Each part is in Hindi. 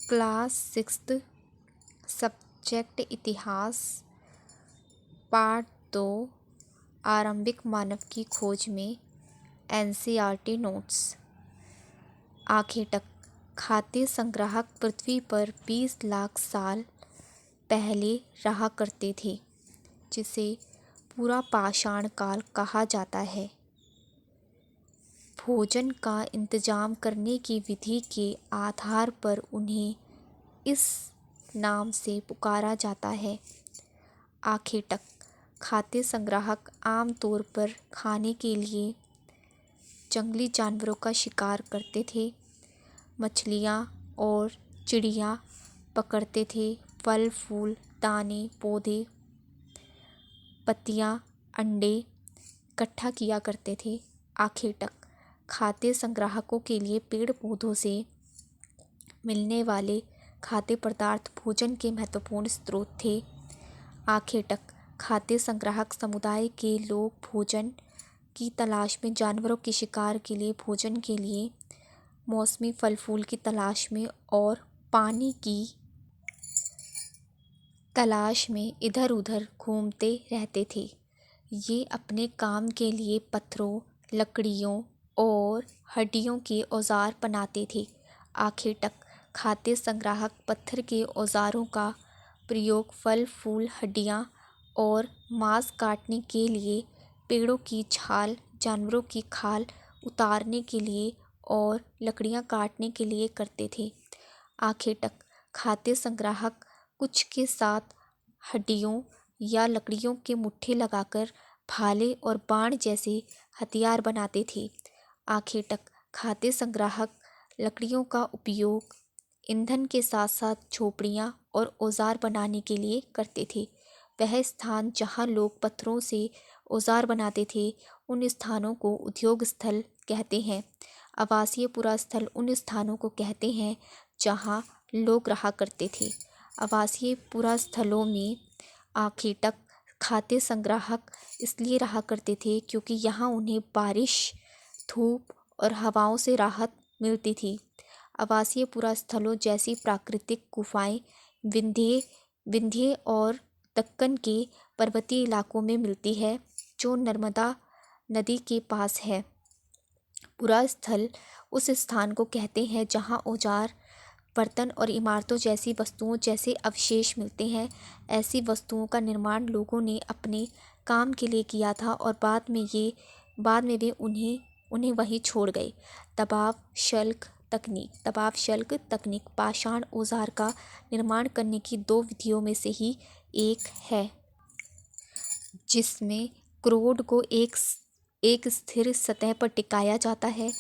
क्लास 6th सब्जेक्ट इतिहास पार्ट 2 आरंभिक मानव की खोज में एनसीईआरटी नोट्स। आखेटक खाद्य संग्राहक पृथ्वी पर 20 लाख साल पहले रहा करते थे, जिसे पूरा पाषाण काल कहा जाता है। भोजन का इंतजाम करने की विधि के आधार पर उन्हें इस नाम से पुकारा जाता है। आखेटक खाद्य संग्राहक आमतौर पर खाने के लिए जंगली जानवरों का शिकार करते थे, मछलियाँ और चिड़िया पकड़ते थे, फल फूल, दाने, पौधे, पत्तियाँ, अंडे इकट्ठा किया करते थे। आखेटक खाद्य संग्राहकों के लिए पेड़ पौधों से मिलने वाले खाद्य पदार्थ भोजन के महत्वपूर्ण स्रोत थे। आखेटक खाद्य संग्राहक समुदाय के लोग भोजन की तलाश में, जानवरों के शिकार के लिए, भोजन के लिए, मौसमी फल फूल की तलाश में और पानी की तलाश में इधर उधर घूमते रहते थे। ये अपने काम के लिए पत्थरों, लकड़ियों और हड्डियों के औजार बनाते थे। आखेटक खाद्य संग्राहक पत्थर के औजारों का प्रयोग फल फूल, हड्डियाँ और मांस काटने के लिए, पेड़ों की छाल, जानवरों की खाल उतारने के लिए और लकड़ियाँ काटने के लिए करते थे। आखेटक खाद्य संग्राहक कुछ के साथ हड्डियों या लकड़ियों के मुट्ठे लगाकर भाले और बाण जैसे हथियार बनाते थे। आखेटक खाद्य संग्राहक लकड़ियों का उपयोग ईंधन के साथ साथ झोपड़ियाँ और औजार बनाने के लिए करते थे। वह स्थान जहाँ लोग पत्थरों से औजार बनाते थे, उन स्थानों को उद्योग स्थल कहते हैं। आवासीय पुरा स्थल उन स्थानों को कहते हैं जहाँ लोग रहा करते थे। आवासीय पुरा स्थलों में आखेटक खाद्य संग्राहक इसलिए रहा करते थे क्योंकि यहाँ उन्हें बारिश, धूप और हवाओं से राहत मिलती थी। आवासीय पुरा स्थलों जैसी प्राकृतिक गुफाएं विंध्य और दक्कन के पर्वतीय इलाकों में मिलती है, जो नर्मदा नदी के पास है। पुरा स्थल उस स्थान को कहते हैं जहाँ औजार, बर्तन और इमारतों जैसी वस्तुओं जैसे अवशेष मिलते हैं। ऐसी वस्तुओं का निर्माण लोगों ने अपने काम के लिए किया था और बाद में वे उन्हें वहीं छोड़ गए। दबाव शल्क तकनीक पाषाण औजार का निर्माण करने की 2 विधियों में से ही एक है, जिसमें क्रोड को एक स्थिर सतह पर टिकाया जाता है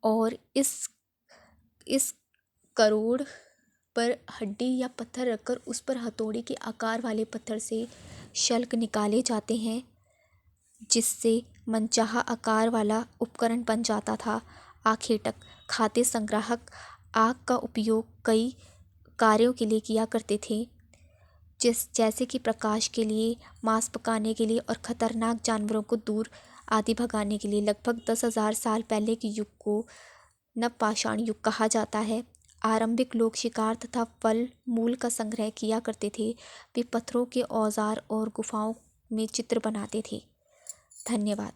और इस करोड़ पर हड्डी या पत्थर रखकर उस पर हथौड़ी के आकार वाले पत्थर से शल्क निकाले जाते हैं, जिससे मनचाहा आकार वाला उपकरण बन जाता था। आखेटक खाद्य संग्राहक आग का उपयोग कई कार्यों के लिए किया करते थे, जैसे कि प्रकाश के लिए, मांस पकाने के लिए और खतरनाक जानवरों को दूर आदि भगाने के लिए। लगभग 10,000 साल पहले के युग को नवपाषाण युग कहा जाता है। आरंभिक लोग शिकार तथा फल मूल का संग्रह किया करते थे। वे पत्थरों के औजार और गुफाओं में चित्र बनाते थे। धन्यवाद।